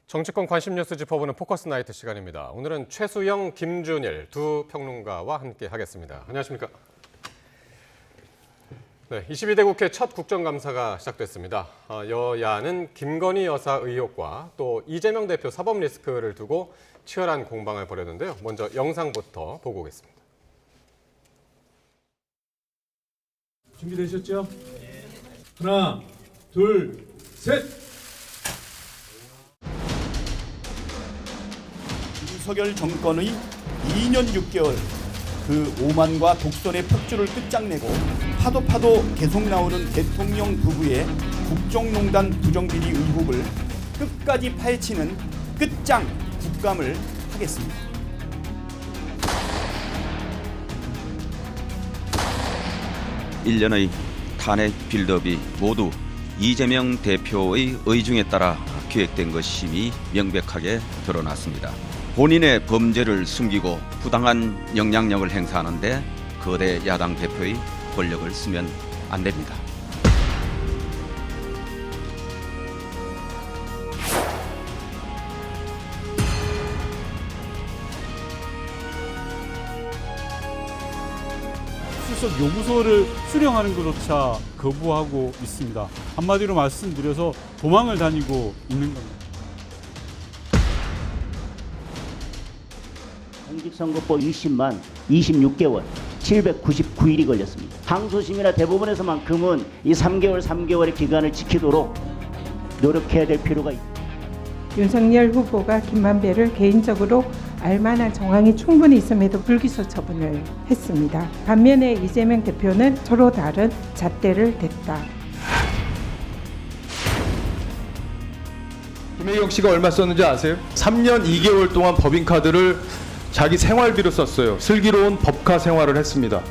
정치권 관심 뉴스 짚어보는 포커스 나이트 시간입니다. 오늘은 최수영, 김준일 두 평론가와 함께 하겠습니다. 안녕하십니까? 네, 22대 국회 첫 국정감사가 시작됐습니다. 여야는 김건희 여사 의혹과 또 이재명 대표 사법 리스크를 두고 치열한 공방을 벌였는데요. 먼저 영상부터 보고 오겠습니다. 준비되셨죠? 하나, 둘, 셋! 윤석열 정권의 2년 6개월 그 오만과 독선의 폭주를 끝장내고 파도 계속 나오는 대통령 부부의 국정농단 부정비리 의혹을 끝까지 파헤치는 끝장 국감을 하겠습니다. 일련의 탄핵 빌드업이 모두 이재명 대표의 의중에 따라 기획된 것임이 명백하게 드러났습니다. 본인의 범죄를 숨기고 부당한 영향력을 행사하는데 거대 야당 대표의 권력을 쓰면 안 됩니다. 수석 요구서를 수령하는 것조차 거부하고 있습니다. 한마디로 말씀드려서 도망을 다니고 있는 겁니다. 공직선거법 1심만 26개월 799일이 걸렸습니다. 항소심이나 대법원에서만큼은 이 3개월의 기간을 지키도록 노력해야 될 필요가 있습니다. 윤석열 후보가 김만배를 개인적으로 알만한 정황이 충분히 있음에도 불기소 처분을 했습니다. 반면에 이재명 대표는 서로 다른 잣대를 댔다. 김혜경 씨가 얼마 썼는지 아세요? 3년 2개월 동안 법인카드를 자기 생활비로 썼어요. 슬기로운 법카 생활을 했습니다.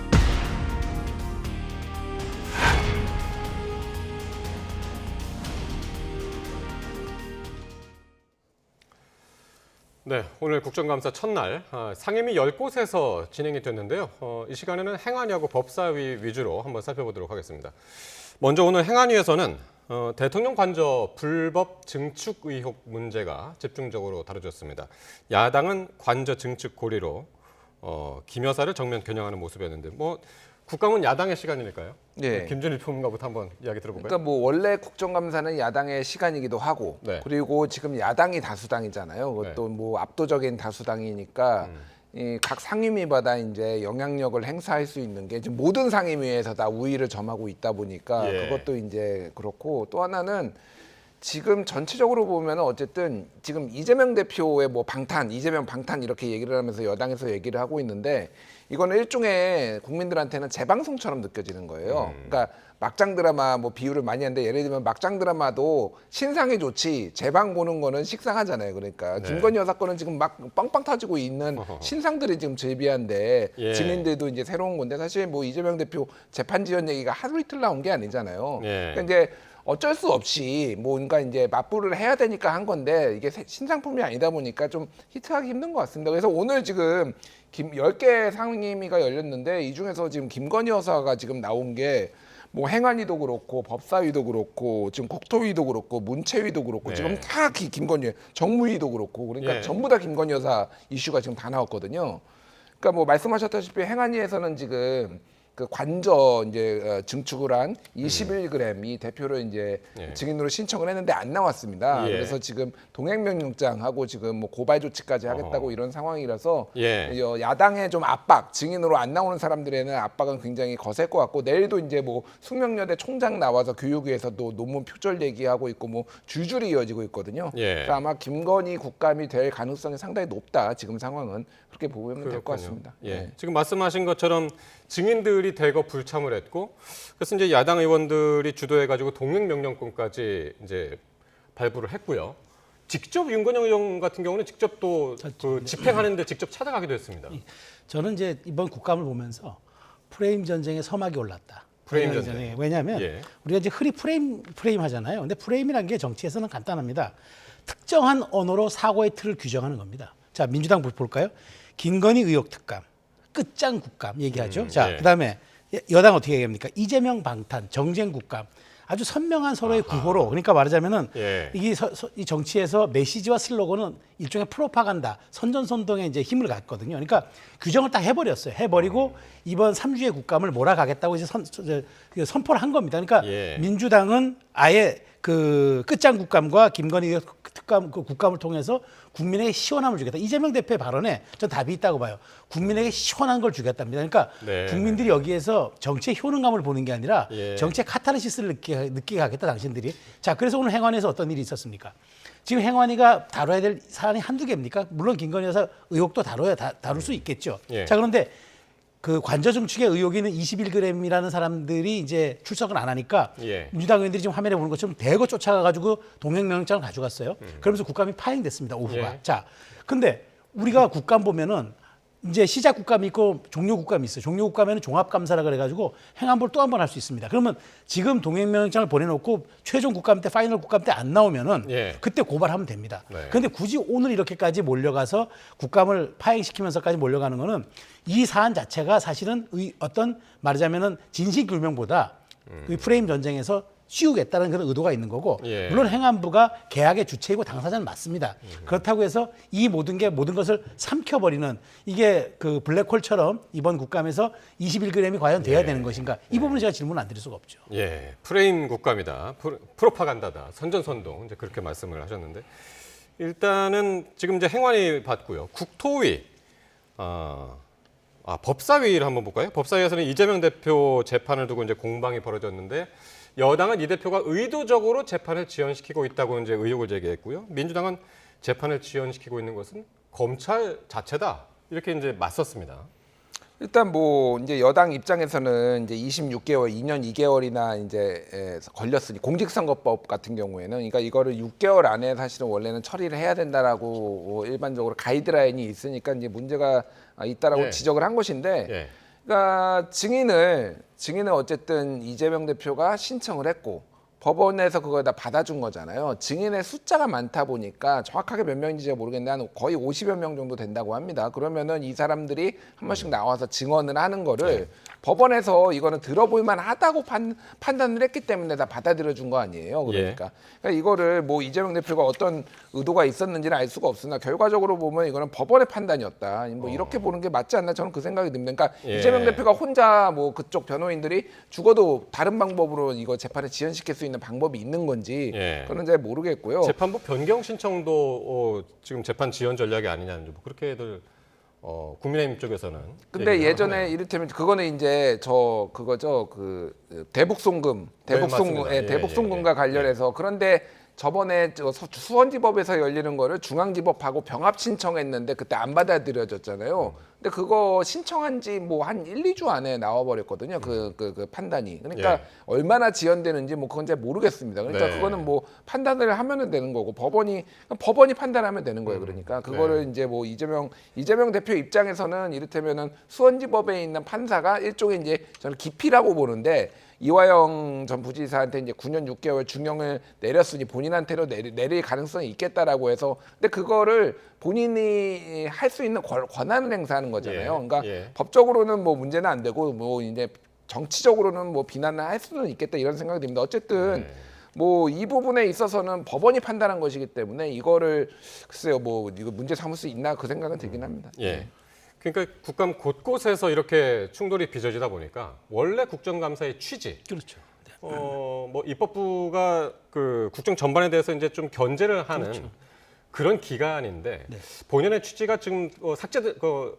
네, 오늘 국정감사 첫날 상임위 10곳에서 진행이 됐는데요. 이 시간에는 행안위하고 법사위 위주로 한번 살펴보도록 하겠습니다. 먼저 오늘 행안위에서는 대통령 관저 불법 증축 의혹 문제가 집중적으로 다뤄졌습니다. 야당은 관저 증축 고리로 김 여사를 정면 겨냥하는 모습이었는데 국감은 야당의 시간이니까요. 네. 김준일 평론가부터 한번 이야기 들어볼까요? 그러니까 원래 국정감사는 야당의 시간이기도 하고, 네. 그리고 지금 야당이 다수당이잖아요. 그것도 네. 압도적인 다수당이니까 이 각 상임위마다 이제 영향력을 행사할 수 있는 게 지금 모든 상임위에서 다 우위를 점하고 있다 보니까 그것도 이제 그렇고, 또 하나는 지금 전체적으로 보면 어쨌든 지금 이재명 대표의 이재명 방탄 이렇게 얘기를 하면서 여당에서 얘기를 하고 있는데, 이거는 일종의 국민들한테는 재방송처럼 느껴지는 거예요. 그러니까 막장 드라마 비유를 많이 하는데, 예를 들면 막장 드라마도 신상이 좋지 재방 보는 거는 식상하잖아요. 그러니까 김건희 여사 건은 지금 막 빵빵 터지고 있는 신상들이 지금 즐비한데 증인들도 이제 새로운 건데, 사실 이재명 대표 재판 지연 얘기가 하루 이틀 나온 게 아니잖아요. 그러니까 이제 어쩔 수 없이 뭔가 이제 맞불을 해야 되니까 한 건데, 이게 신상품이 아니다 보니까 좀 히트하기 힘든 것 같습니다. 그래서 오늘 지금 10개 상임위가 열렸는데, 이 중에서 지금 김건희 여사가 지금 나온 게 행안위도 그렇고 법사위도 그렇고 지금 국토위도 그렇고 문체위도 그렇고 지금 다 김건희, 정무위도 그렇고, 그러니까 전부 다 김건희 여사 이슈가 지금 다 나왔거든요. 그러니까 말씀하셨다시피 행안위에서는 지금 그 관저 이제 증축을 한 21g 이 대표를 이제 증인으로 신청을 했는데 안 나왔습니다. 그래서 지금 동행명령장하고 지금 고발 조치까지 하겠다고 이런 상황이라서 야당의 좀 압박, 증인으로 안 나오는 사람들에는 압박은 굉장히 거셀 것 같고, 내일도 이제 숙명여대 총장 나와서 교육위에서도 논문 표절 얘기하고 있고 줄줄이 이어지고 있거든요. 그러니까 아마 김건희 국감이 될 가능성이 상당히 높다. 지금 상황은 그렇게 보면 될 것 같습니다. 지금 말씀하신 것처럼 증인들이 대거 불참을 했고, 그래서 이제 야당 의원들이 주도해가지고 동행명령권까지 이제 발부를 했고요. 직접 윤건영 의원 같은 경우는 직접 또 그 집행하는데 직접 찾아가기도 했습니다. 저는 이제 이번 국감을 보면서 프레임 전쟁의 서막이 올랐다. 프레임 전쟁. 왜냐하면 우리가 이제 흐리 프레임 하잖아요. 근데 프레임이라는 게 정치에서는 간단합니다. 특정한 언어로 사고의 틀을 규정하는 겁니다. 자, 민주당 볼까요? 김건희 의혹 특감, 끝장 국감 얘기하죠. 자, 그다음에 여당 어떻게 얘기합니까? 이재명 방탄, 정쟁 국감. 아주 선명한 서로의 구호로 그러니까 말하자면은 예. 이 정치에서 메시지와 슬로건은 일종의 프로파간다, 선전선동에 이제 힘을 갖거든요. 그러니까 규정을 딱 해버렸어요. 해버리고 이번 3주의 국감을 몰아가겠다고 이제 선포를 한 겁니다. 그러니까 예. 민주당은 아예 그 끝장 국감과 김건희 특감 그 국감을 통해서 국민에게 시원함을 주겠다. 이재명 대표의 발언에 전 답이 있다고 봐요. 국민에게 시원한 걸 주겠답니다. 그러니까 네. 국민들이 여기에서 정치의 효능감을 보는 게 아니라 예. 정치의 카타르시스를 느끼게 하겠다 당신들이. 자, 그래서 오늘 행안위에서 어떤 일이 있었습니까? 지금 행안위가 다뤄야 될 사안이 한두 개입니까? 물론 김건희 여사 의혹도 다룰 수 있겠죠. 예. 자, 그런데 그 관저 증축의 의혹이 있는 21g이라는 사람들이 이제 출석을 안 하니까 예. 민주당 의원들이 지금 화면에 보는 것처럼 대거 쫓아가가지고 동행명령장을 가져갔어요. 그러면서 국감이 파행됐습니다. 오후가. 예. 자, 근데 우리가 국감 보면은 이제 시작 국감이 있고 종료 국감이 있어요. 종료 국감에는 종합감사라 그래가지고 행안부를 또 한 번 할 수 있습니다. 그러면 지금 동행명령장을 보내놓고 최종 국감 때 파이널 국감 때 안 나오면은 예. 그때 고발하면 됩니다. 네. 그런데 굳이 오늘 이렇게까지 몰려가서 국감을 파행시키면서까지 몰려가는 거는 이 사안 자체가 사실은 어떤 말하자면은 진실규명보다 이 프레임 전쟁에서 씌우겠다는 그런 의도가 있는 거고 예. 물론 행안부가 계약의 주체이고 당사자는 맞습니다. 그렇다고 해서 이 모든 것을 삼켜버리는 이게 그 블랙홀처럼 이번 국감에서 21g이 과연 돼야 되는 것인가 이 부분은 제가 질문 안 드릴 수가 없죠. 예, 프레임 국감이다, 프로파간다다, 선전선동 이제 그렇게 말씀을 하셨는데 일단은 지금 이제 행안위 받고요, 국토위, 법사위를 한번 볼까요? 법사위에서는 이재명 대표 재판을 두고 이제 공방이 벌어졌는데 여당은 이 대표가 의도적으로 재판을 지연시키고 있다고 이제 의혹을 제기했고요, 민주당은 재판을 지연시키고 있는 것은 검찰 자체다 이렇게 이제 맞섰습니다. 일단 뭐 이제 여당 입장에서는 이제 26개월, 2년 2개월이나 이제 걸렸으니 공직선거법 같은 경우에는 그러니까 이거를 6개월 안에 사실은 원래는 처리를 해야 된다라고 일반적으로 가이드라인이 있으니까 이제 문제가 있다라고 예. 지적을 한 것인데 예. 그러니까 증인을 어쨌든 이재명 대표가 신청을 했고 법원에서 그걸 다 받아준 거잖아요. 증인의 숫자가 많다 보니까 정확하게 몇 명인지 제가 모르겠는데 한 거의 50여 명 정도 된다고 합니다. 그러면은 이 사람들이 한 번씩 나와서 증언을 하는 거를 법원에서 이거는 들어볼만 하다고 판단을 했기 때문에 다 받아들여 준 거 아니에요. 그러니까 이거를 뭐 이재명 대표가 어떤 의도가 있었는지는 알 수가 없으나 결과적으로 보면 이거는 법원의 판단이었다. 뭐 이렇게 보는 게 맞지 않나 저는 그 생각이 듭니다. 그러니까 예. 이재명 대표가 혼자 뭐 그쪽 변호인들이 죽어도 다른 방법으로 이거 재판을 지연시킬 수 있는 방법이 있는 건지 예. 그건 잘 모르겠고요. 재판부 변경 신청도 지금 재판 지연 전략이 아니냐는 뭐 그렇게들 국민의힘 쪽에서는. 근데 예전에 이를테면 그거는 이제 그거죠. 그 대북송금, 맞습니다. 예, 대북송금과 예, 예. 관련해서 그런데 저번에 수원지법에서 열리는 거를 중앙지법하고 병합 신청했는데 그때 안 받아들여졌잖아요. 근데 그거 신청한 지 뭐 한 1, 2주 안에 나와버렸거든요. 그 판단이. 그러니까 예. 얼마나 지연되는지 뭐 그건 잘 모르겠습니다. 그러니까 네. 그거는 뭐 판단을 하면은 되는 거고 법원이 판단하면 되는 거예요. 그러니까 그거를 이제 뭐 이재명 대표 입장에서는 이를테면은 수원지법에 있는 판사가 일종의 이제 저는 기피라고 보는데 이화영 전 부지사한테 이제 9년 6개월 중형을 내렸으니 본인한테도 내릴 가능성이 있겠다라고 해서 근데 그거를 본인이 할 수 있는 권한을 행사하는 거잖아요. 그러니까 법적으로는 뭐 문제는 안 되고 뭐 이제 정치적으로는 뭐 비난을 할 수는 있겠다 이런 생각이 듭니다. 어쨌든 뭐 이 부분에 있어서는 법원이 판단한 것이기 때문에 이거를 글쎄요 뭐 이거 문제 삼을 수 있나 그 생각은 들긴 합니다. 예. 그러니까 국감 곳곳에서 이렇게 충돌이 빚어지다 보니까 원래 국정감사의 취지, 그렇죠. 뭐 입법부가 그 국정 전반에 대해서 이제 좀 견제를 하는 그런 기간인데 본연의 취지가 지금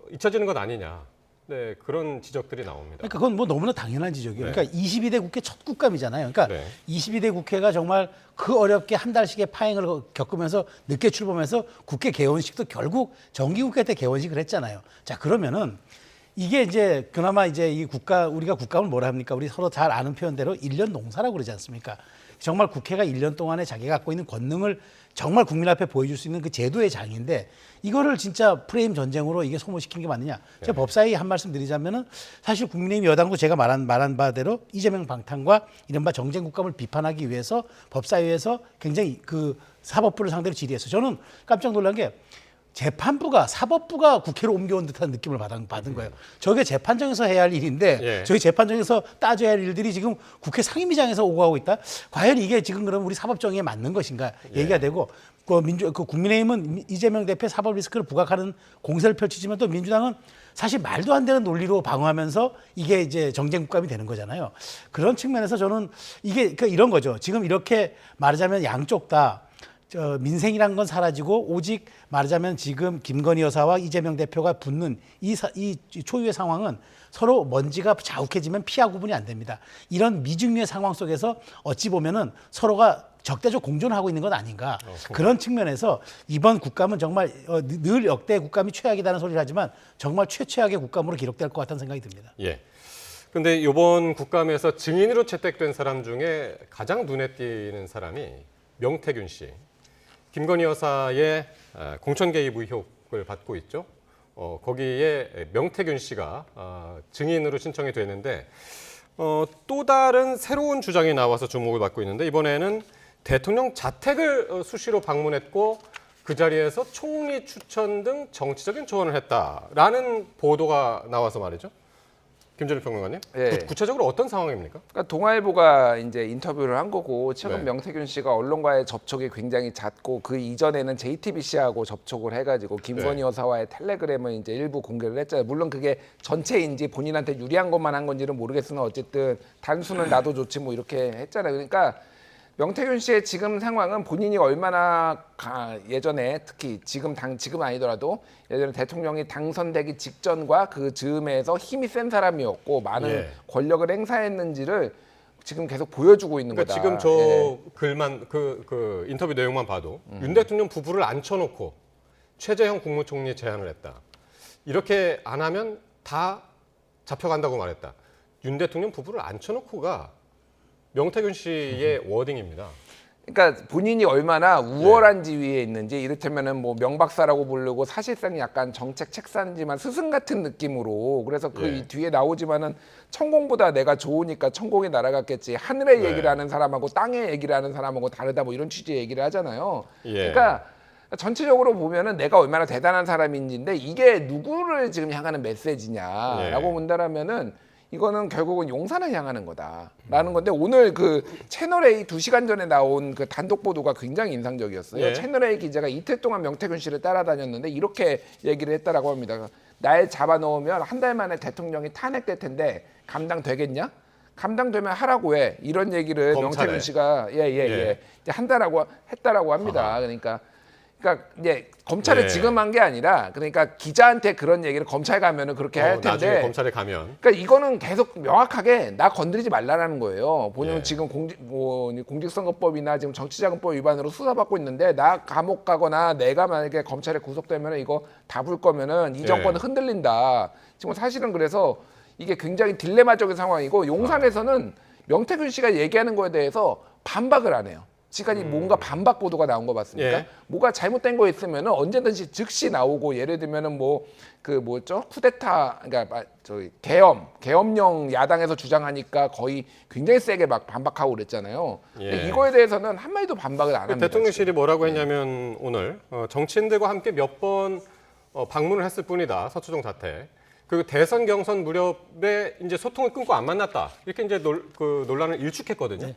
잊혀지는 것 아니냐. 네, 그런 지적들이 나옵니다. 그러니까 그건 뭐 너무나 당연한 지적이에요. 그러니까 22대 국회 첫 국감이잖아요. 그러니까 22대 국회가 정말 그 어렵게 한 달씩의 파행을 겪으면서 늦게 출범해서 국회 개원식도 결국 정기국회 때 개원식을 했잖아요. 자, 그러면은 이게 이제 그나마 이제 우리가 국감을 뭐라 합니까? 우리 서로 잘 아는 표현대로 1년 농사라고 그러지 않습니까? 정말 국회가 1년 동안에 자기가 갖고 있는 권능을 정말 국민 앞에 보여줄 수 있는 그 제도의 장인데 이거를 진짜 프레임 전쟁으로 이게 소모시키는 게 맞느냐? 제가 법사위 한 말씀 드리자면은 사실 국민의힘 여당도 제가 말한 바대로 이재명 방탄과 이른바 정쟁 국감을 비판하기 위해서 법사위에서 굉장히 그 사법부를 상대로 질의했어요. 저는 깜짝 놀란 게 재판부가 사법부가 국회로 옮겨온 듯한 느낌을 받은 거예요. 저게 재판정에서 해야 할 일인데 예. 저희 재판정에서 따져야 할 일들이 지금 국회 상임위장에서 오고 가고 있다. 과연 이게 지금 그럼 우리 사법정의에 맞는 것인가 얘기가 되고 그 국민의힘은 이재명 대표의 사법 리스크를 부각하는 공세를 펼치지만 또 민주당은 사실 말도 안 되는 논리로 방어하면서 이게 이제 정쟁 국감이 되는 거잖아요. 그런 측면에서 저는 이게 그러니까 이런 거죠. 지금 이렇게 말하자면 양쪽 다 민생이란 건 사라지고 오직 말하자면 지금 김건희 여사와 이재명 대표가 붙는 이 초유의 상황은 서로 먼지가 자욱해지면 피하 구분이 안 됩니다. 이런 미중류의 상황 속에서 어찌 보면은 서로가 적대적 공존하고 있는 건 아닌가. 그런 측면에서 이번 국감은 정말 늘 역대 국감이 최악이라는 소리를 하지만 정말 최악의 국감으로 기록될 것 같다는 생각이 듭니다. 예. 근데 이번 국감에서 증인으로 채택된 사람 중에 가장 눈에 띄는 사람이 명태균 씨. 김건희 여사의 공천 개입 의혹을 받고 있죠. 거기에 명태균 씨가 증인으로 신청이 되는데 또 다른 새로운 주장이 나와서 주목을 받고 있는데 이번에는 대통령 자택을 수시로 방문했고 그 자리에서 총리 추천 등 정치적인 조언을 했다라는 보도가 나와서 말이죠. 김준일 평론가님, 예. 구체적으로 어떤 상황입니까? 그러니까 동아일보가 이제 인터뷰를 한 거고 최근 네. 명태균 씨가 언론과의 접촉이 굉장히 잦고 그 이전에는 JTBC하고 접촉을 해가지고 김건희 네. 여사와의 텔레그램을 이제 일부 공개를 했잖아요. 물론 그게 전체인지 본인한테 유리한 것만 한 건지는 모르겠으나 어쨌든 단수는 나도 좋지 뭐 이렇게 했잖아요. 그러니까 명태균 씨의 지금 상황은 본인이 얼마나 예전에 특히 지금 아니더라도 예전에 대통령이 당선되기 직전과 그 즈음에서 힘이 센 사람이었고 많은 예. 권력을 행사했는지를 지금 계속 보여주고 있는 그러니까 거다. 지금 저 예. 글만 그 인터뷰 내용만 봐도 윤 대통령 부부를 앉혀놓고 최재형 국무총리 제안을 했다. 이렇게 안 하면 다 잡혀간다고 말했다. 윤 대통령 부부를 앉혀놓고가 명태균 씨의 워딩입니다. 그러니까 본인이 얼마나 우월한 지위에 있는지 이를테면은 뭐 명박사라고 부르고 사실상 약간 정책 책사지만 스승 같은 느낌으로 그래서 그 예. 뒤에 나오지만은 천공보다 내가 좋으니까 천공이 날아갔겠지 하늘의 네. 얘기를 하는 사람하고 땅의 얘기를 하는 사람하고 다르다 뭐 이런 취지의 얘기를 하잖아요. 예. 그러니까 전체적으로 보면은 내가 얼마나 대단한 사람인지인데 이게 누구를 지금 향하는 메시지냐라고 예. 본다라면은 이거는 결국은 용산을 향하는 거다라는 건데 오늘 그 채널A 2시간 전에 나온 그 단독 보도가 굉장히 인상적이었어요. 예. 채널A 기자가 이틀 동안 명태균 씨를 따라다녔는데 이렇게 얘기를 했다라고 합니다. 날 잡아놓으면 한 달 만에 대통령이 탄핵될 텐데 감당되겠냐? 감당되면 하라고 해. 이런 얘기를 검찰에. 명태균 씨가 예. 이제 한다라고 했다라고 합니다. 그러니까 이제 검찰에 예. 지금 한 게 아니라 그러니까 기자한테 그런 얘기를 검찰 가면은 그렇게 할 텐데 나중에 검찰에 가면 그러니까 이거는 계속 명확하게 나 건드리지 말라는 거예요. 본인은 예. 지금 공직선거법이나 지금 정치자금법 위반으로 수사받고 있는데 나 감옥 가거나 내가 만약에 검찰에 구속되면 이거 다 불 거면은 이 정권은 예. 흔들린다. 지금 사실은 그래서 이게 굉장히 딜레마적인 상황이고 용산에서는 명태균 씨가 얘기하는 거에 대해서 반박을 안 해요. 지금까지 뭔가 반박 보도가 나온 거 봤습니까? 예. 뭐가 잘못된 거 있으면은 언제든지 즉시 나오고 예를 들면은 뭐 그 뭐였죠? 쿠데타 그러니까 저기 계엄령 야당에서 주장하니까 거의 굉장히 세게 막 반박하고 그랬잖아요. 근데 예. 이거에 대해서는 한마디도 반박을 안 합니다. 대통령실이 뭐라고 했냐면 오늘 정치인들과 함께 몇 번 방문을 했을 뿐이다. 서초동 자택. 그리고 대선 경선 무렵에 이제 소통을 끊고 안 만났다. 이렇게 이제 논란을 일축했거든요. 네.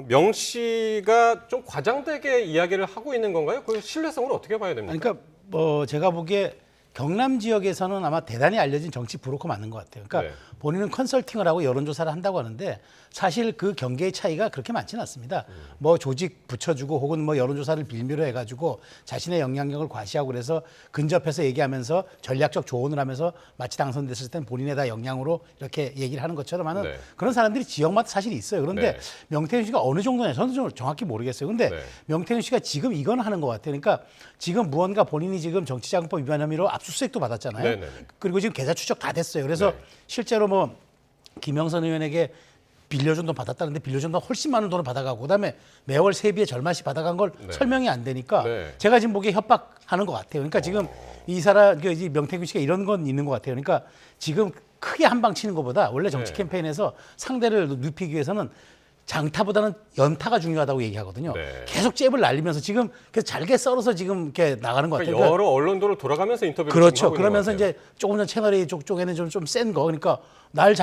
명 씨가 좀 과장되게 이야기를 하고 있는 건가요? 그 신뢰성을 어떻게 봐야 됩니까? 그러니까 뭐 제가 보기에 경남 지역에서는 아마 대단히 알려진 정치 브로커 맞는 것 같아요. 그러니까 네. 본인은 컨설팅을 하고 여론조사를 한다고 하는데 사실 그 경계의 차이가 그렇게 많지는 않습니다. 뭐 조직 붙여주고 혹은 뭐 여론조사를 빌미로 해가지고 자신의 영향력을 과시하고 그래서 근접해서 얘기하면서 전략적 조언을 하면서 마치 당선됐을 땐 본인의 다 역량으로 이렇게 얘기를 하는 것처럼 하는 네. 그런 사람들이 지역마다 사실 있어요. 그런데 네. 명태균 씨가 어느 정도냐 저는 좀 정확히 모르겠어요. 근데 네. 명태균 씨가 지금 이건 하는 것 같아요. 그러니까 지금 무언가 본인이 지금 정치자금법 위반 혐의로 압수수색도 받았잖아요. 네네네. 그리고 지금 계좌 추적 다 됐어요. 그래서 네. 실제로 뭐 김영선 의원에게 빌려준 돈 받았다는데 빌려준 돈 훨씬 많은 돈을 받아가고 그다음에 매월 세비의 절반씩 받아간 걸 네. 설명이 안 되니까 네. 제가 지금 보기에 협박하는 것 같아요. 그러니까 지금 이 사람 이 명태균 씨가 이런 건 있는 것 같아요. 그러니까 지금 크게 한 방 치는 것보다 원래 정치 네. 캠페인에서 상대를 눕히기 위해서는 장타보다는 연타가 중요하다고 얘기하거든요. 네. 계속 잽을 날리면서 지금 그래서 잘게 썰어서 지금 이렇게 나가는 것 같아요. 그러니까 여러 언론들을 돌아가면서 인터뷰를 그렇죠. 지금 하고 그러면서 있는 것 같아요. 이제 조금 전 채널A 쪽에는 좀 센 거. 그러니까 날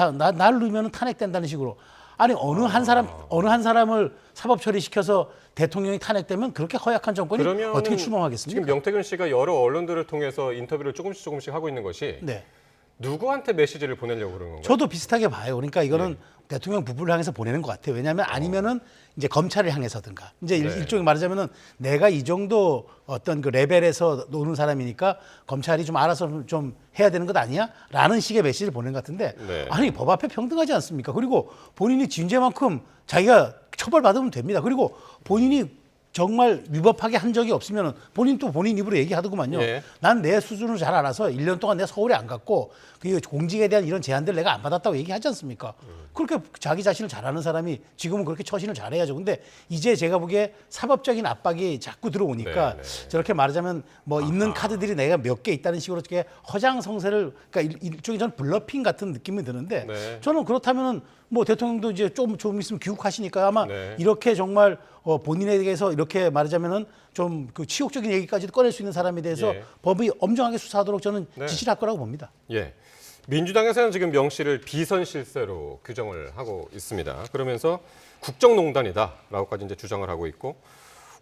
누르면 탄핵된다는 식으로. 아니 어느 한 사람을 사법 처리시켜서 대통령이 탄핵되면 그렇게 허약한 정권이 그러면은 어떻게 출범하겠습니까? 지금 명태균 씨가 여러 언론들을 통해서 인터뷰를 조금씩 하고 있는 것이 네. 누구한테 메시지를 보내려고 그러는 건가요? 저도 비슷하게 봐요. 그러니까 이거는 네. 대통령 부부를 향해서 보내는 것 같아요. 왜냐하면 아니면은 이제 검찰을 향해서든가. 이제 네. 일종의 말하자면은 내가 이 정도 어떤 그 레벨에서 노는 사람이니까 검찰이 좀 알아서 좀 해야 되는 것 아니야? 라는 식의 메시지를 보내는 것 같은데 네. 아니 법 앞에 평등하지 않습니까? 그리고 본인이 진죄만큼 자기가 처벌받으면 됩니다. 그리고 본인이 정말 위법하게 한 적이 없으면 본인 또 본인 입으로 얘기하더구만요. 예. 난 내 수준을 잘 알아서 1년 동안 내가 서울에 안 갔고 그 공직에 대한 이런 제안들 내가 안 받았다고 얘기하지 않습니까? 그렇게 자기 자신을 잘 아는 사람이 지금은 그렇게 처신을 잘해야죠. 근데 이제 제가 보기에 사법적인 압박이 자꾸 들어오니까 네, 네. 저렇게 말하자면 뭐 있는 카드들이 내가 몇 개 있다는 식으로 이렇게 허장성세를 그러니까 일종의 저는 블러핑 같은 느낌이 드는데 네. 저는 그렇다면은 뭐 대통령도 이제 좀 있으면 귀국하시니까 아마 네. 이렇게 정말 본인에 대해서 이렇게 말하자면은 좀 그 치욕적인 얘기까지도 꺼낼 수 있는 사람에 대해서 예. 법이 엄정하게 수사하도록 저는 네. 지시를 할 거라고 봅니다. 예. 민주당에서는 지금 명 씨를 비선 실세로 규정을 하고 있습니다. 그러면서 국정농단이다라고까지 이제 주장을 하고 있고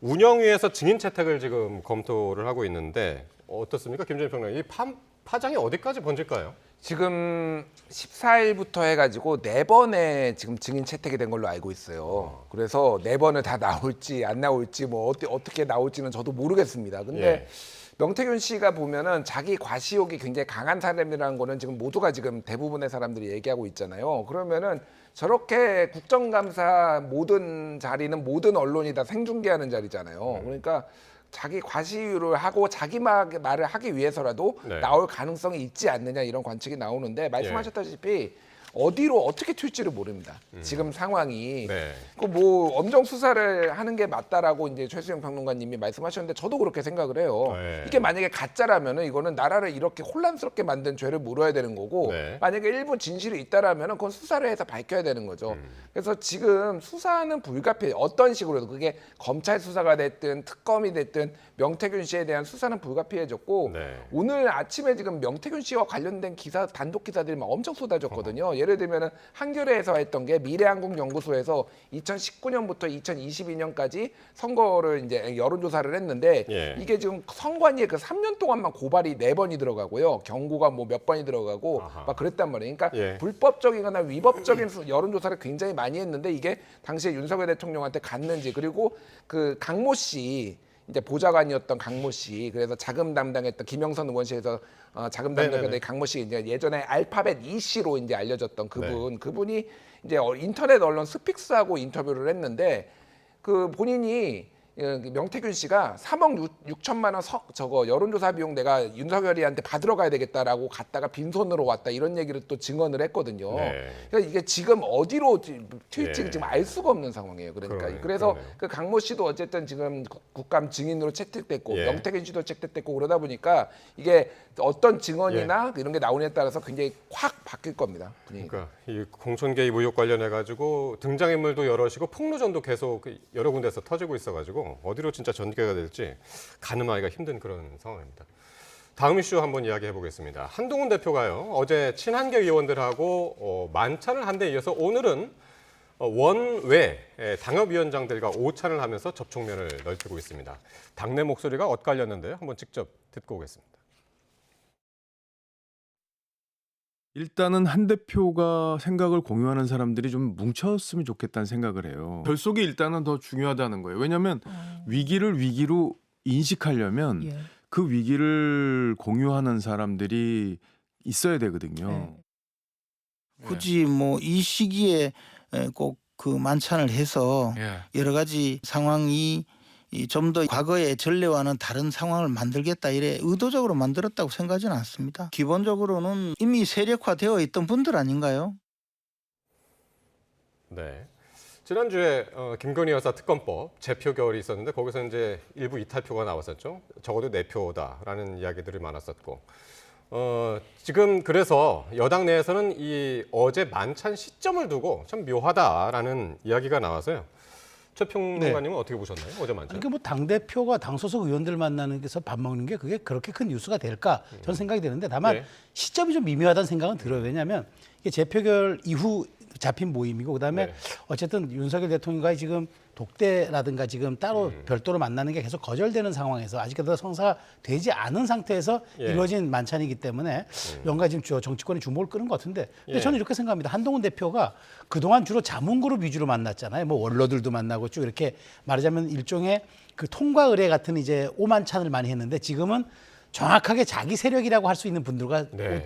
운영위에서 증인 채택을 지금 검토를 하고 있는데 어떻습니까, 김준일 평론가? 이 파장이 어디까지 번질까요? 지금 14일부터 해가지고 4번의 지금 증인 채택이 된 걸로 알고 있어요. 그래서 4번을 다 나올지 안 나올지 뭐 어떻게 나올지는 저도 모르겠습니다. 근데 예. 명태균 씨가 보면은 자기 과시욕이 굉장히 강한 사람이라는 거는 지금 모두가 지금 대부분의 사람들이 얘기하고 있잖아요. 그러면은 저렇게 국정감사 모든 자리는 모든 언론이 다 생중계하는 자리잖아요. 그러니까 자기 과시유를 하고 자기 말을 하기 위해서라도 네. 나올 가능성이 있지 않느냐 이런 관측이 나오는데 말씀하셨다시피 어디로 어떻게 튈지를 모릅니다. 지금 상황이. 네. 그 뭐 엄정 수사를 하는 게 맞다라고 이제 최수영 평론가님이 말씀하셨는데 저도 그렇게 생각을 해요. 네. 이게 만약에 가짜라면은 이거는 나라를 이렇게 혼란스럽게 만든 죄를 물어야 되는 거고 네. 만약에 일부 진실이 있다라면은 그건 수사를 해서 밝혀야 되는 거죠. 그래서 지금 수사는 불가피해요. 어떤 식으로든 그게 검찰 수사가 됐든 특검이 됐든 명태균 씨에 대한 수사는 불가피해졌고 네. 오늘 아침에 지금 명태균 씨와 관련된 기사 단독 기사들이 막 엄청 쏟아졌거든요. 예를 들면은 한겨레에서 했던 게 미래한국연구소에서 2019년부터 2022년까지 선거를 이제 여론조사를 했는데 예. 이게 지금 선관위에 그 3년 동안만 고발이 4번이 들어가고요. 경고가 뭐 몇 번이 들어가고 아하. 막 그랬단 말이에요. 그러니까 예. 불법적이거나 위법적인 여론조사를 굉장히 많이 했는데 이게 당시에 윤석열 대통령한테 갔는지 그리고 그 강모 씨 이제 보좌관이었던 강모 씨, 그래서 자금 담당했던 김영선 의원실에서 자금 담당했던 강모 씨, 이제 예전에 알파벳 E 씨로 이제 알려졌던 그분이 이제 인터넷 언론 스픽스하고 인터뷰를 했는데 그 본인이 명태균 씨가 3억 6천만 원 저거 여론조사 비용 내가 윤석열이한테 받으러 가야 되겠다라고 갔다가 빈손으로 왔다 이런 얘기를 또 증언을 했거든요. 네. 그러니까 이게 지금 어디로 튈지 예. 지금 알 수가 없는 상황이에요. 그러니까 그래서 그러네요. 그 강모 씨도 어쨌든 지금 국감 증인으로 채택됐고 예. 명태균 씨도 채택됐고 그러다 보니까 이게 어떤 증언이나 이런 게 나오느냐에 따라서 굉장히 확 바뀔 겁니다. 분위기가. 그러니까 이 공천 개입 의혹 관련해 가지고 등장인물도 여럿이고 폭로전도 계속 여러 군데서 터지고 있어가지고 어디로 진짜 전개가 될지 가늠하기가 힘든 그런 상황입니다. 다음 이슈 한번 이야기해 보겠습니다. 한동훈 대표가요 어제 친한계 의원들하고 만찬을 한 데 이어서 오늘은 원외 당협위원장들과 오찬을 하면서 접촉면을 넓히고 있습니다. 당내 목소리가 엇갈렸는데요. 한번 직접 듣고 오겠습니다. 일단은 한 대표가 생각을 공유하는 사람들이 좀 뭉쳤으면 좋겠다는 생각을 해요. 결속이 일단은 더 중요하다는 거예요. 왜냐하면 위기를 위기로 인식하려면 그 위기를 공유하는 사람들이 있어야 되거든요. 굳이 뭐 이 시기에 꼭 그 만찬을 해서 여러 가지 상황이 좀 더 과거의 전례와는 다른 상황을 만들겠다 이래 의도적으로 만들었다고 생각하지는 않습니다. 기본적으로는 이미 세력화되어 있던 분들 아닌가요? 네. 지난주에 김건희 여사 특검법 재표 결이 있었는데 거기서 이제 일부 이탈표가 나왔었죠. 적어도 4표다라는 이야기들이 많았었고 지금 그래서 여당 내에서는 이 어제 만찬 시점을 두고 참 묘하다라는 이야기가 나와서요. 최 평론가님은 어떻게 보셨나요? 어제 만찬? 그러니까 뭐 당대표가 당 소속 의원들 만나는 데서 밥 먹는 게 그게 그렇게 큰 뉴스가 될까? 저는 생각이 드는데 다만 네. 시점이 좀 미묘하다는 생각은 들어요. 왜냐하면 이게 재표결 이후 잡힌 모임이고 그다음에 네. 어쨌든 윤석열 대통령과의 지금 독대라든가 지금 따로 별도로 만나는 게 계속 거절되는 상황에서 아직까지 성사가 되지 않은 상태에서 예. 이루어진 만찬이기 때문에 뭔가 지금 정치권이 주목을 끄는 것 같은데 근데 예. 저는 이렇게 생각합니다. 한동훈 대표가 그동안 주로 자문그룹 위주로 만났잖아요. 뭐 원로들도 만나고 쭉 이렇게 말하자면 일종의 그 통과 의례 같은 이제 오만찬을 많이 했는데 지금은 정확하게 자기 세력이라고 할 수 있는 분들과 네.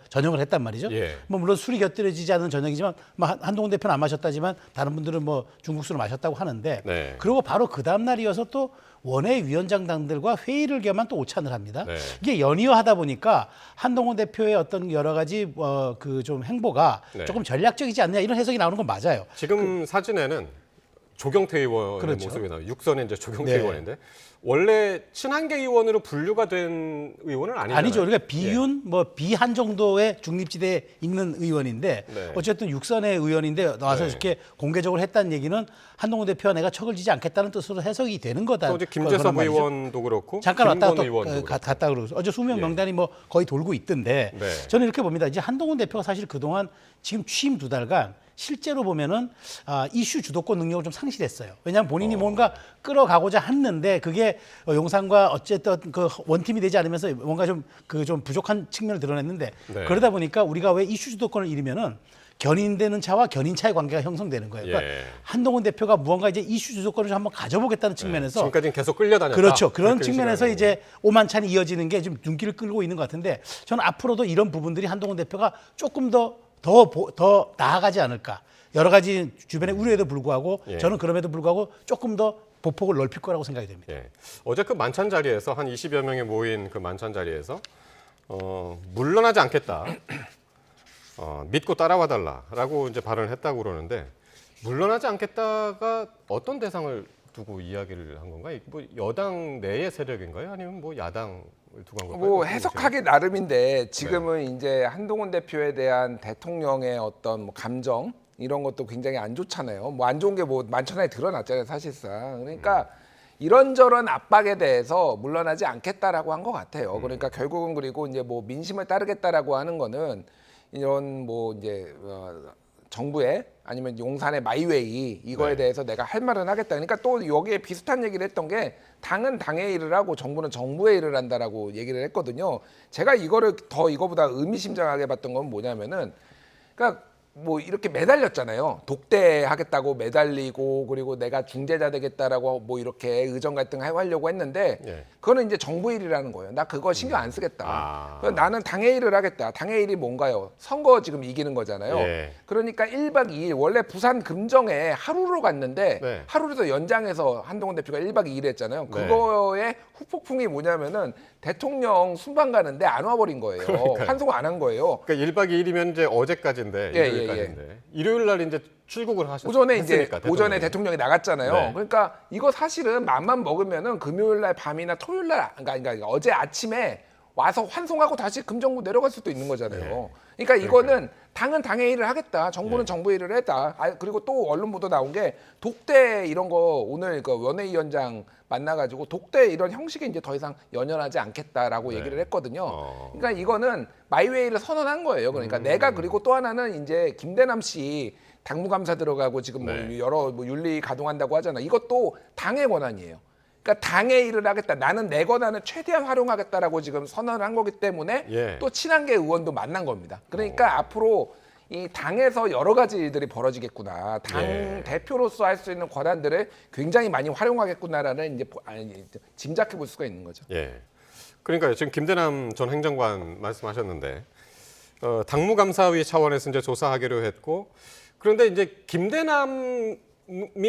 전형을 했단 말이죠. 예. 뭐 물론 술이 곁들여지지 않은 저녁이지만 뭐 한동훈 대표는 안 마셨다지만 다른 분들은 뭐 중국 술을 마셨다고 하는데 네. 그리고 바로 그 다음 날이어서 또 원외위원장당들과 회의를 겸한 또 오찬을 합니다. 네. 이게 연이어하다 보니까 한동훈 대표의 어떤 여러 가지 그 좀 행보가 네. 조금 전략적이지 않냐 이런 해석이 나오는 건 맞아요. 지금 사진에는 조경태 의원의 그렇죠. 모습이 나와요. 육선에 이제 조경태 네. 의원인데 원래 친한계 의원으로 분류가 된 의원은 아니잖아요. 아니죠. 그러니까 비윤 뭐 비한 정도의 중립지대에 있는 의원인데 네. 어쨌든 육선의 의원인데 나와서 네. 이렇게 공개적으로 했다는 얘기는 한동훈 대표가 내가 척을 지지 않겠다는 뜻으로 해석이 되는 거다. 또 어제 김재섭 거란 말이죠. 의원도 그렇고 잠깐 왔다가 김건 또 의원도 그렇고. 갔다 그러고 어제 수명 예. 명단이 뭐 거의 돌고 있던데 네. 저는 이렇게 봅니다. 이제 한동훈 대표가 사실 그동안 지금 취임 2달간 실제로 보면은 이슈 주도권 능력을 좀 상실했어요. 왜냐하면 본인이 뭔가 끌어가고자 했는데 그게 용산과 어쨌든 그 원팀이 되지 않으면서 뭔가 좀 그 좀 부족한 측면을 드러냈는데 네. 그러다 보니까 우리가 왜 이슈 주도권을 잃으면은 견인되는 차와 견인차의 관계가 형성되는 거예요. 그러니까 예. 한동훈 대표가 무언가 이제 이슈 주도권을 좀 한번 가져보겠다는 측면에서 지금까지는 계속 끌려다녔다. 그렇죠. 그런 그렇게 측면에서 인식을 이제 오만찬이 이어지는 게 좀 눈길을 끌고 있는 것 같은데 저는 앞으로도 이런 부분들이 한동훈 대표가 조금 더 나아가지 않을까. 여러 가지 주변의 우려에도 불구하고 예. 저는 그럼에도 불구하고 조금 더 보폭을 넓힐 거라고 생각이 됩니다. 예. 어제 그 만찬 자리에서 한 20여 명이 모인 그 만찬 자리에서 물러나지 않겠다. 믿고 따라와 달라라고 이제 발언을 했다고 그러는데 물러나지 않겠다가 어떤 대상을 두고 이야기를 한 건가요? 뭐 여당 내의 세력인가요? 아니면 뭐 야당을 두고 한 건가요? 뭐 어떻게 해석하기 나름인데 지금은 이제 한동훈 대표에 대한 대통령의 어떤 뭐 감정 이런 것도 굉장히 안 좋잖아요. 뭐 안 좋은 게 뭐 만천하에 드러났잖아요, 사실상. 그러니까 이런저런 압박에 대해서 물러나지 않겠다라고 한 것 같아요. 그러니까 결국은 그리고 이제 뭐 민심을 따르겠다라고 하는 거는 이런 뭐 이제 정부의 아니면 용산의 마이웨이 이거에 네. 대해서 내가 할 말은 하겠다. 그러니까 또 여기에 비슷한 얘기를 했던 게 당은 당의 일을 하고 정부는 정부의 일을 한다라고 얘기를 했거든요. 제가 이거를 더 이거보다 의미심장하게 봤던 건 뭐냐면은 그러니까 뭐 이렇게 매달렸잖아요. 독대하겠다고 매달리고 그리고 내가 중재자 되겠다라고 뭐 이렇게 의정 갈등 하려고 했는데 예. 그거는 이제 정부 일이라는 거예요. 나 그거 신경 안 쓰겠다. 아. 그래서 나는 당의 일을 하겠다. 당의 일이 뭔가요? 선거 지금 이기는 거잖아요. 예. 그러니까 1박 2일 원래 부산 금정에 하루로 갔는데 네. 하루를 더 연장해서 한동훈 대표가 1박 2일 했잖아요. 네. 그거의 후폭풍이 뭐냐면은 대통령 순방 가는데 안 와버린 거예요. 그러니까요. 환송 안 한 거예요. 그러니까 1박 2일이면 이제 어제까지인데 예, 일요일까지인데 일요일 날 이제 출국을 하셨 오전에 이제 했으니까, 오전에 대통령이 나갔잖아요. 네. 그러니까 이거 사실은 맘만 먹으면은 금요일 날 밤이나 토요일 날 그러니까 어제 아침에 와서 환송하고 다시 금정구 내려갈 수도 있는 거잖아요. 그러니까 이거는 당은 당의 일을 하겠다. 정부는 예. 정부의 일을 했다. 그리고 또 언론 보도 나온 게 독대 이런 거 오늘 그 원외위원장 만나가지고 독대 이런 형식에 이제 더 이상 연연하지 않겠다라고 네. 얘기를 했거든요. 그러니까 이거는 마이웨이를 선언한 거예요. 그러니까 내가 그리고 또 하나는 이제 김대남 씨 당무감사 들어가고 지금 뭐 네. 여러 뭐 윤리 가동한다고 하잖아. 이것도 당의 권한이에요. 그러니까 당의 일을 하겠다. 나는 내 권한을 최대한 활용하겠다라고 지금 선언을 한 거기 때문에 예. 또 친한계 의원도 만난 겁니다. 그러니까 앞으로 이 당에서 여러 가지 일들이 벌어지겠구나. 당 예. 대표로서 할 수 있는 권한들을 굉장히 많이 활용하겠구나라는 이제 짐작해 볼 수가 있는 거죠. 예. 그러니까요. 지금 김대남 전 행정관 말씀하셨는데 당무감사위 차원에서 이제 조사하기로 했고 그런데 이제 김대남이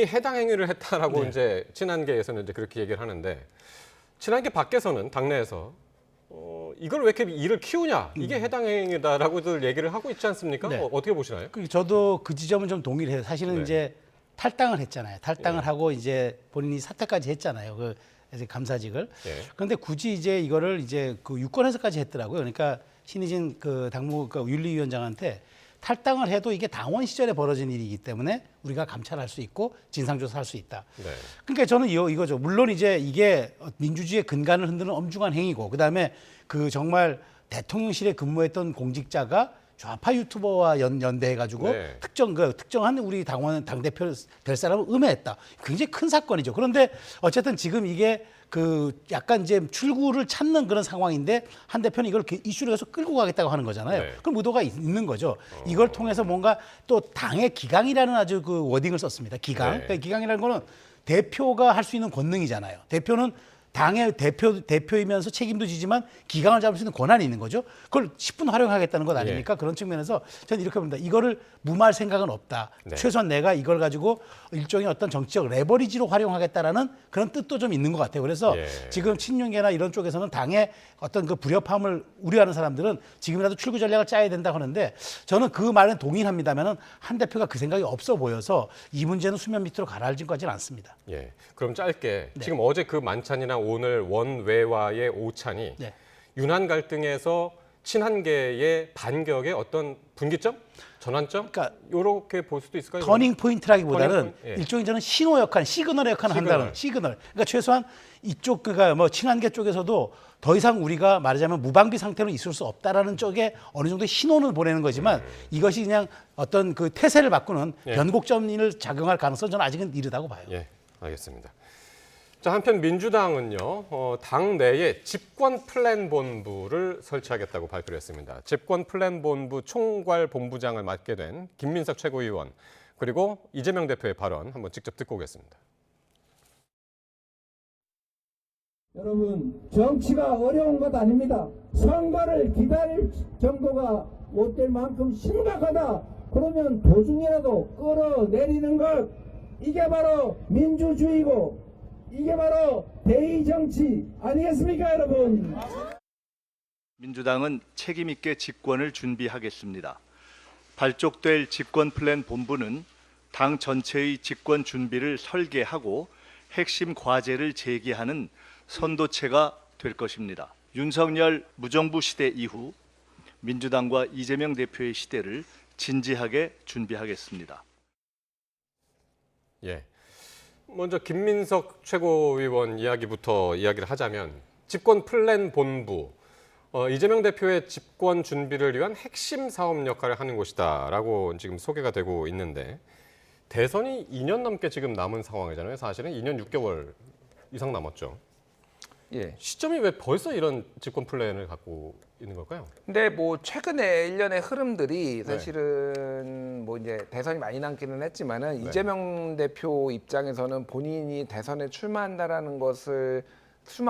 해당 행위를 했다라고 네. 이제 친한계에서는 이제 그렇게 얘기를 하는데 친한계 밖에서는 당내에서 이걸 왜 이렇게 일을 키우냐 이게 해당 행위다라고들 얘기를 하고 있지 않습니까? 네. 어떻게 보시나요? 저도 그 지점은 좀 동의를 해요. 사실은 네. 이제 탈당을 했잖아요. 탈당을 예. 하고 이제 본인이 사퇴까지 했잖아요. 그 이제 감사직을. 예. 그런데 굳이 이제 이거를 이제 그 유권에서까지 했더라고요. 그러니까 신희진 그 당무 그 윤리위원장한테 탈당을 해도 이게 당원 시절에 벌어진 일이기 때문에 우리가 감찰할 수 있고 진상조사할 수 있다. 네. 그러니까 저는 이거죠. 물론 이제 이게 민주주의의 근간을 흔드는 엄중한 행위고, 그다음에 그 정말 대통령실에 근무했던 공직자가 좌파 유튜버와 연대해가지고 네. 특정한 우리 당 대표 될 사람을 음해했다. 굉장히 큰 사건이죠. 그런데 어쨌든 지금 이게 그 약간 이제 출구를 찾는 그런 상황인데 한 대표는 이걸 이슈로 해서 끌고 가겠다고 하는 거잖아요. 네. 그럼 의도가 있는 거죠. 이걸 통해서 뭔가 또 당의 기강이라는 아주 그 워딩을 썼습니다. 기강. 네. 그러니까 기강이라는 거는 대표가 할 수 있는 권능이잖아요. 대표는 당의 대표이면서 책임도 지지만 기강을 잡을 수 있는 권한이 있는 거죠. 그걸 10분 활용하겠다는 것 아닙니까? 그런 측면에서 저는 이렇게 봅니다. 이거를 무마할 생각은 없다. 네. 최소한 내가 이걸 가지고 일종의 어떤 정치적 레버리지로 활용하겠다라는 그런 뜻도 좀 있는 것 같아요. 그래서 지금 친윤계나 이런 쪽에서는 당의 어떤 그 불협화음을 우려하는 사람들은 지금이라도 출구 전략을 짜야 된다고 하는데 저는 그 말은 동의합니다만은 한 대표가 그 생각이 없어 보여서 이 문제는 수면 밑으로 가라앉을 것 같지는 않습니다. 예. 그럼 짧게 지금 어제 그 만찬이나 오늘 원외와의 오찬이 윤한 갈등에서 친한계의 반격의 어떤 분기점? 전환점? 그러니까 이렇게 볼 수도 있을까요? 터닝 포인트라기보다는 터닝 포인트, 일종의 저는 신호 역할, 시그널의 역할을 한다는 시그널. 그러니까 최소한 이쪽 그러니까 뭐 친한계 쪽에서도 더 이상 우리가 말하자면 무방비 상태로 있을 수 없다라는 쪽에 어느 정도의 신호를 보내는 거지만 이것이 그냥 어떤 그 태세를 바꾸는 변곡점을 작용할 가능성은 저는 아직은 이르다고 봐요. 예, 알겠습니다. 자, 한편 민주당은요, 당 내에 집권 플랜 본부를 설치하겠다고 발표를 했습니다. 집권 플랜 본부 총괄 본부장을 맡게 된 김민석 최고위원, 그리고 이재명 대표의 발언 한번 직접 듣고 오겠습니다. 여러분, 정치가 어려운 것 아닙니다. 선거를 기다릴 정도가 못 될 만큼 심각하다. 그러면 도중이라도 끌어내리는 것, 이게 바로 민주주의고 이게 바로 대의 정치 아니겠습니까, 여러분? 민주당은 책임 있게 집권을 준비하겠습니다. 발족될 집권 플랜 본부는 당 전체의 집권 준비를 설계하고 핵심 과제를 제기하는 선도체가 될 것입니다. 윤석열 무정부 시대 이후 민주당과 이재명 대표의 시대를 진지하게 준비하겠습니다. 예. 먼저 김민석 최고위원 이야기부터 이야기를 하자면 집권 플랜 본부, 이재명 대표의 집권 준비를 위한 핵심 사업 역할을 하는 곳이다라고 지금 소개가 되고 있는데 대선이 2년 넘게 지금 남은 상황이잖아요. 사실은 2년 6개월 이상 남았죠. 예. 시점이 왜 벌써 이런 집권 플랜을 갖고 있는 걸까요? 근데 뭐 최근에 일련의 흐름들이 사실은 뭐 이제 대선이 많이 남기는 했지만은 이재명 대표 입장에서는 본인이 대선에 출마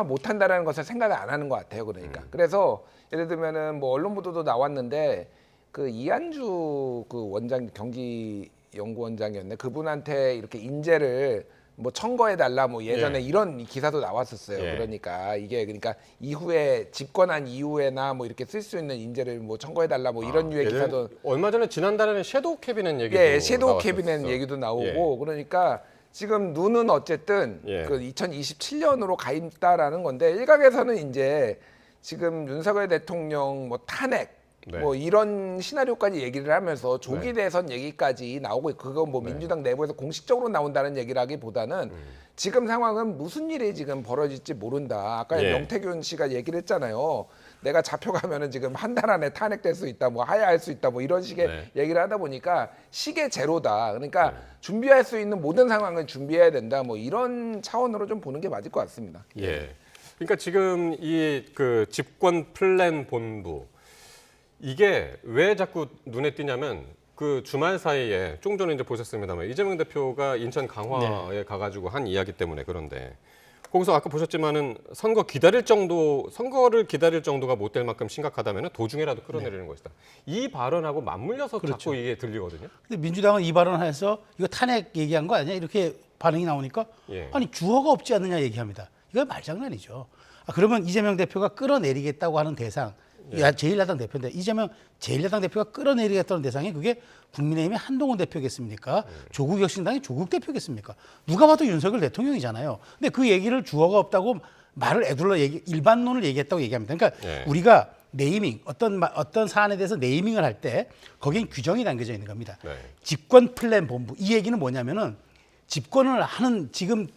못한다라는 것을 생각을 안 하는 것 같아요. 그러니까 그래서 예를 들면은 뭐 언론 보도도 나왔는데 그 이한주 그 원장 경기 연구원장이었네. 그분한테 이렇게 인재를 뭐 청거해달라 뭐 예전에 이런 기사도 나왔었어요. 그러니까 이후에 집권한 이후에나 뭐 이렇게 쓸 수 있는 인재를 뭐 청거해달라 뭐 이런 류의 기사도 얼마 전에 지난달에는 섀도우 캐비넷 얘기도 섀도우 캐비넷 얘기도 나오고 그러니까 지금 눈은 어쨌든 그 2027년으로 가 있다라는 건데 일각에서는 이제 지금 윤석열 대통령 뭐 탄핵 뭐 이런 시나리오까지 얘기를 하면서 조기 대선 얘기까지 나오고 그거 뭐 민주당 내부에서 공식적으로 나온다는 얘기라기보다는 지금 상황은 무슨 일이 지금 벌어질지 모른다. 아까 명태균 씨가 얘기를 했잖아요. 내가 잡혀가면은 지금 한 달 안에 탄핵될 수 있다, 뭐 하야할 수 있다, 뭐 이런 식의 얘기를 하다 보니까 시계 제로다. 그러니까 준비할 수 있는 모든 상황을 준비해야 된다. 뭐 이런 차원으로 좀 보는 게 맞을 것 같습니다. 예. 그러니까 지금 이 그 집권 플랜 본부 이게 왜 자꾸 눈에 띄냐면 그 주말 사이에 조금 전에 이제 보셨습니다만 이재명 대표가 인천 강화에 가가지고 한 이야기 때문에 그런데 거기서 아까 보셨지만은 선거를 기다릴 정도가 못 될 만큼 심각하다면 도중에라도 끌어내리는 것이다. 이 발언하고 맞물려서 자꾸 이게 들리거든요. 근데 민주당은 이 발언을 해서 이거 탄핵 얘기한 거 아니야? 이렇게 반응이 나오니까 아니 주어가 없지 않느냐 얘기합니다. 이거 말장난이죠. 그러면 이재명 대표가 끌어내리겠다고 하는 대상 제1야당 대표인데 이재명 제1야당 대표가 끌어내리겠다는 대상이 그게 국민의힘의 한동훈 대표겠습니까? 조국혁신당의 조국 대표겠습니까? 누가 봐도 윤석열 대통령이잖아요. 근데 그 얘기를 주어가 없다고 말을 애둘러 일반론을 얘기했다고 얘기합니다. 그러니까 우리가 네이밍 어떤 사안에 대해서 네이밍을 할 때 거기엔 규정이 담겨져 있는 겁니다. 네. 집권 플랜 본부 이 얘기는 뭐냐면은 집권을 하는 지금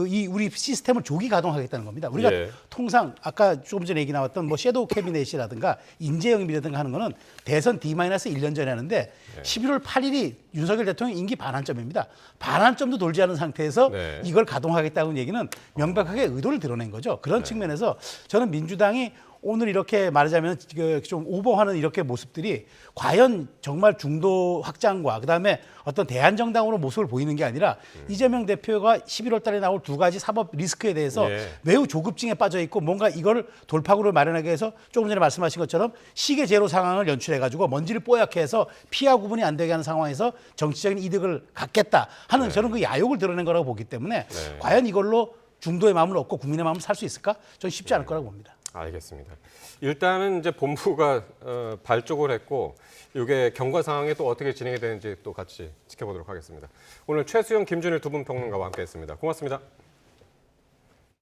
이 우리 시스템을 조기 가동하겠다는 겁니다. 우리가 예. 통상 아까 조금 전에 얘기 나왔던 뭐 섀도우 캐비넷이라든가 인재 영입이라든가 하는 거는 대선 D-1년 전에 하는데 11월 8일이 윤석열 대통령 임기 반환점입니다. 반환점도 돌지 않은 상태에서 이걸 가동하겠다는 얘기는 명백하게 의도를 드러낸 거죠. 그런 측면에서 저는 민주당이 오늘 이렇게 말하자면 좀 오버하는 이렇게 모습들이 과연 정말 중도 확장과 그다음에 어떤 대한정당으로 모습을 보이는 게 아니라 이재명 대표가 11월 달에 나올 두 가지 사법 리스크에 대해서 매우 조급증에 빠져 있고 뭔가 이걸 돌파구를 마련하기 위해서 조금 전에 말씀하신 것처럼 시계 제로 상황을 연출해 가지고 먼지를 뽀얗게 해서 피하 구분이 안 되게 하는 상황에서 정치적인 이득을 갖겠다 하는 저는 그 야욕을 드러낸 거라고 보기 때문에 과연 이걸로 중도의 마음을 얻고 국민의 마음을 살 수 있을까? 저는 쉽지 않을 거라고 봅니다. 알겠습니다. 일단은 이제 본부가 발족을 했고 이게 경과 상황이 또 어떻게 진행이 되는지 또 같이 지켜보도록 하겠습니다. 오늘 최수영, 김준일 두 분 평론가와 함께했습니다. 고맙습니다.